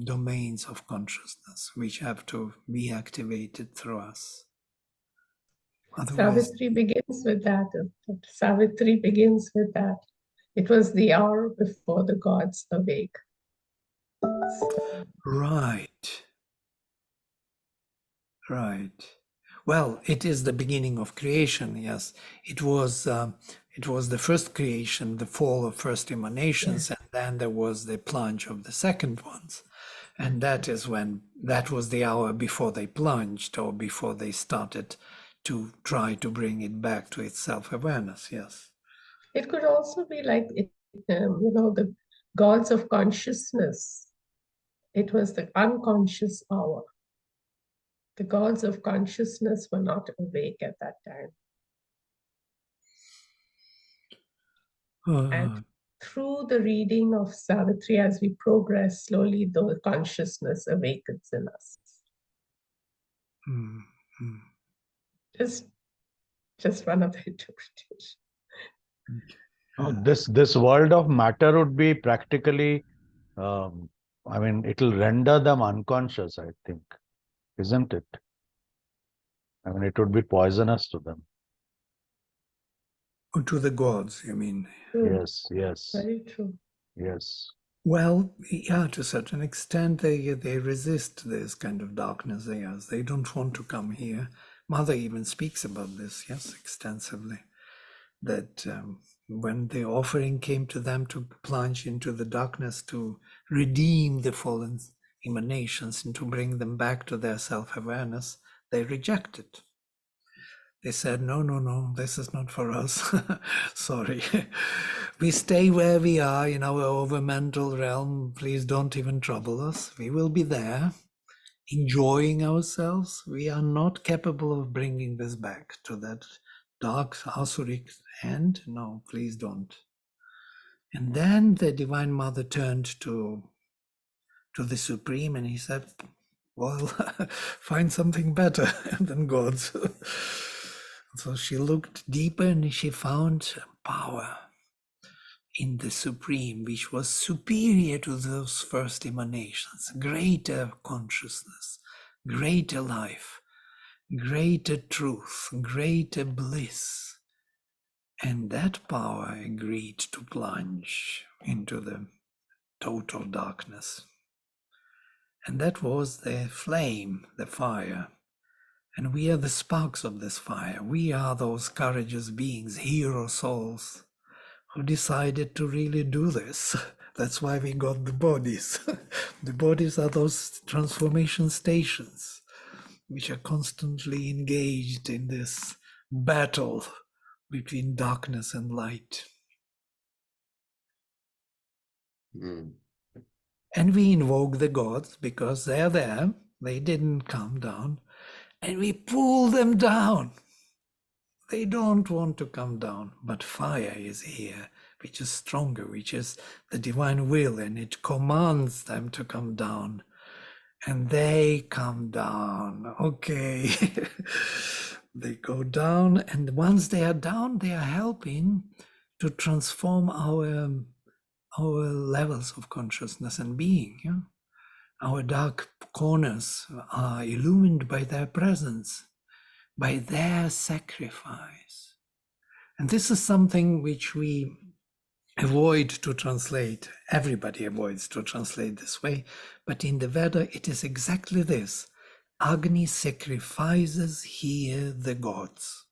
[SPEAKER 1] domains of consciousness, which have to be activated through us. Otherwise,
[SPEAKER 2] Savitri begins with that. Savitri begins with that. It was the hour before the gods awake.
[SPEAKER 1] right. Well, it is the beginning of creation. Yes, it was the first creation, the fall of first emanations, and then there was the plunge of the second ones, and that was the hour before they plunged, or before they started to try to bring it back to its self-awareness. Yes.
[SPEAKER 2] It could also be like, the gods of consciousness. It was the unconscious hour. The gods of consciousness were not awake at that time. And through the reading of Savitri, as we progress slowly, the consciousness awakens in us. Just one of the interpretations.
[SPEAKER 4] This world of matter would be practically, it'll render them unconscious, I think, isn't it? It would be poisonous to them.
[SPEAKER 1] To the gods, you mean?
[SPEAKER 2] True.
[SPEAKER 4] Yes.
[SPEAKER 2] Very true.
[SPEAKER 4] Yes.
[SPEAKER 1] Well, yeah, to a certain extent, they resist this kind of darkness. They don't want to come here. Mother even speaks about this, yes, extensively. That when the offering came to them to plunge into the darkness, to redeem the fallen emanations and to bring them back to their self-awareness, they rejected. They said, no, this is not for us. Sorry. We stay where we are in our over-mental realm. Please don't even trouble us. We will be there, enjoying ourselves. We are not capable of bringing this back to that dark Asuric end. No, please don't. And then the Divine Mother turned to the Supreme and he said, well, find something better than gods. So she looked deeper and she found power in the Supreme, which was superior to those first emanations, greater consciousness, greater life, greater truth, greater bliss. And that power agreed to plunge into the total darkness. And that was the flame, the fire. And we are the sparks of this fire. We are those courageous beings, hero souls, who decided to really do this. That's why we got the bodies. The bodies are those transformation stations, which are constantly engaged in this battle between darkness and light. And we invoke the gods because they're there. They didn't come down. And we pull them down. They don't want to come down, but fire is here, which is stronger, which is the divine will, and it commands them to come down. And they come down. Okay. They go down, and once they are down, they are helping to transform our levels of consciousness and being. Yeah? Our dark corners are illumined by their presence, by their sacrifice. And this is something which we avoid to translate. Everybody avoids to translate this way. But in the Veda, it is exactly this. Agni sacrifices here the gods.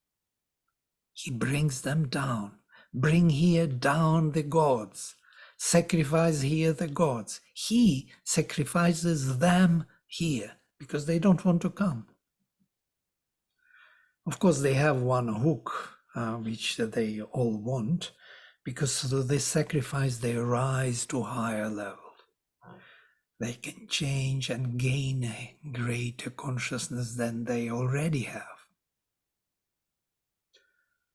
[SPEAKER 1] He brings them down. Bring here down the gods. Sacrifice here the gods. He sacrifices them here because they don't want to come. Of course, they have one hook, which they all want, because through this sacrifice, they rise to higher level. They can change and gain a greater consciousness than they already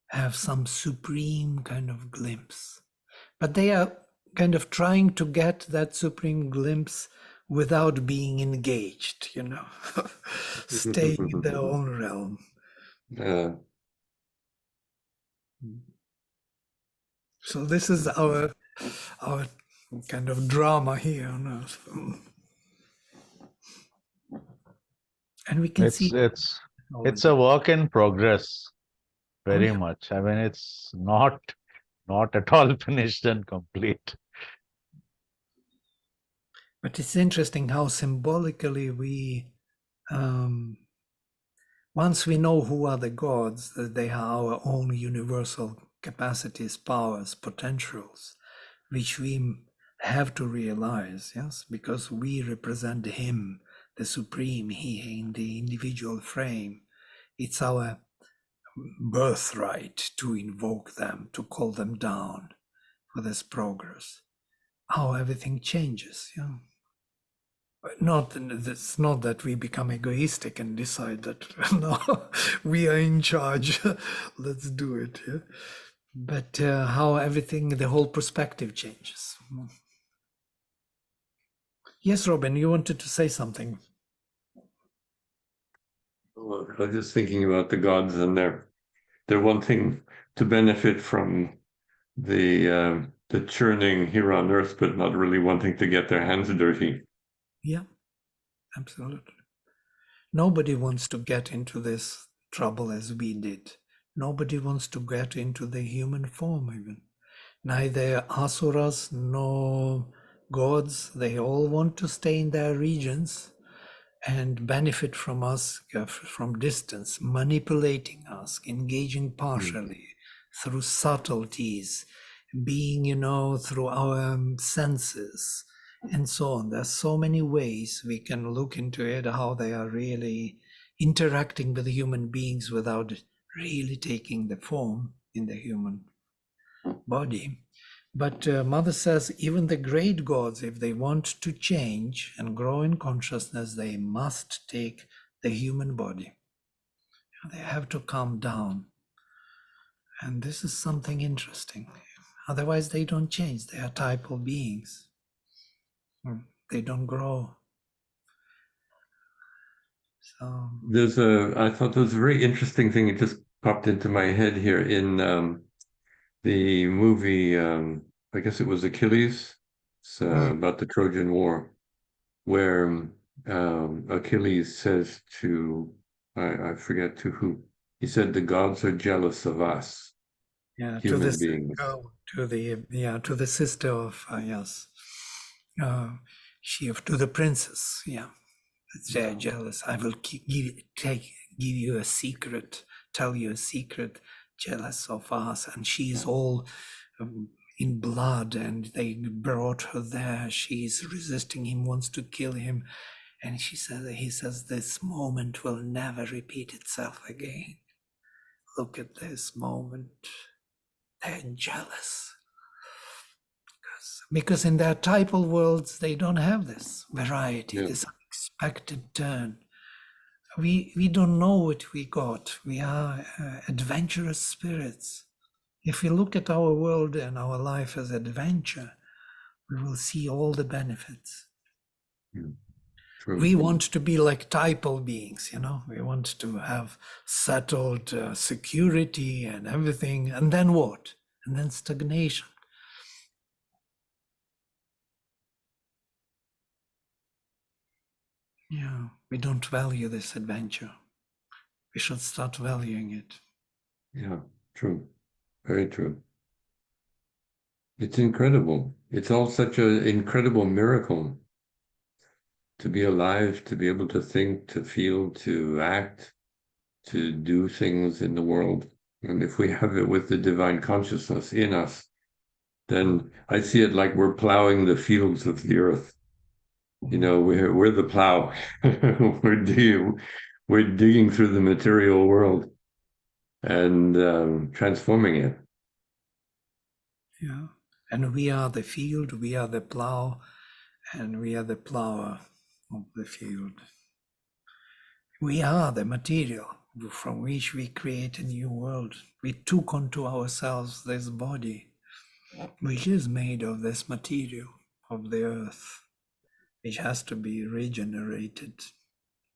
[SPEAKER 1] have some supreme kind of glimpse. But they are kind of trying to get that supreme glimpse without being engaged, staying in their own realm. So this is our kind of drama here on Earth. And we can see
[SPEAKER 4] it's a work in progress, very much. I mean, it's not at all finished and complete.
[SPEAKER 1] But it's interesting how symbolically we, once we know who are the gods, that they are our own universal capacities, powers, potentials, which we have to realize, yes, because we represent Him, the Supreme, He in the individual frame. It's our birthright to invoke them, to call them down for this progress. How everything changes, yeah. It's not that we become egoistic and decide that no, we are in charge, let's do it. Yeah? But how everything, the whole perspective changes. Yes, Robin, you wanted to say something.
[SPEAKER 3] Well, I was just thinking about the gods, and they're wanting to benefit from the churning here on Earth, but not really wanting to get their hands dirty.
[SPEAKER 1] Yeah, absolutely. Nobody wants to get into this trouble as we did. Nobody wants to get into the human form even. Neither asuras nor gods, they all want to stay in their regions and benefit from us from distance, manipulating us, engaging partially through subtleties, being, through our senses, and so on. There's so many ways we can look into it, how they are really interacting with human beings without really taking the form in the human body. But Mother says even the great gods, if they want to change and grow in consciousness, they must take the human body. They have to calm down. And this is something interesting. Otherwise, they don't change. They are typal beings. They don't grow. So
[SPEAKER 3] I thought there was a very interesting thing. It just popped into my head here in the movie, I guess it was Achilles. It's about the Trojan War, where Achilles says to, I forget to who, he said, the gods are jealous of us, human beings.
[SPEAKER 1] To the sister of, yes, to the princess, yeah. They're jealous. I will give you a secret, tell you a secret, jealous of us. And she is all in blood, and they brought her there. She is resisting him, wants to kill him. And he says, this moment will never repeat itself again. Look at this moment. They're jealous. Because in their typal worlds, they don't have this variety, this unexpected turn. we don't know what we got. We are adventurous spirits. If we look at our world and our life as adventure, we will see all the benefits.
[SPEAKER 3] True.
[SPEAKER 1] We want to be like typal beings, we want to have settled security and everything. And then what? And then stagnation. Yeah, we don't value this adventure. We should start valuing it.
[SPEAKER 3] Yeah, true. Very true. It's incredible. It's all such an incredible miracle to be alive, to be able to think, to feel, to act, to do things in the world. And if we have it with the divine consciousness in us, then I see it like we're plowing the fields of the earth. We're the plow. we're digging through the material world and transforming it.
[SPEAKER 1] Yeah. And we are the field, we are the plow, and we are the plower of the field. We are the material from which we create a new world. We took onto ourselves this body, which is made of this material of the earth, which has to be regenerated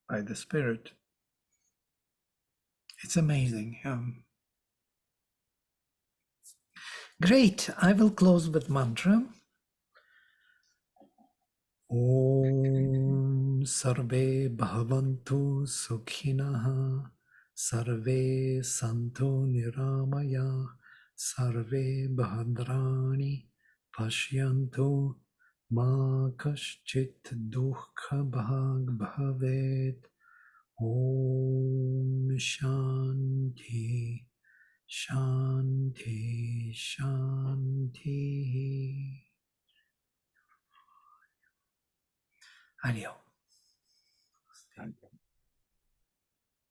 [SPEAKER 1] by the Spirit. It's amazing. Great. I will close with mantra. Om Sarve Bhavantu Sukhinah Sarve Santu Niramaya Sarve Bhadrani Pashyantu Ma Kaschit Dukha Bhag Bhavet. Om Shanti Shanti Shanti. Adiós.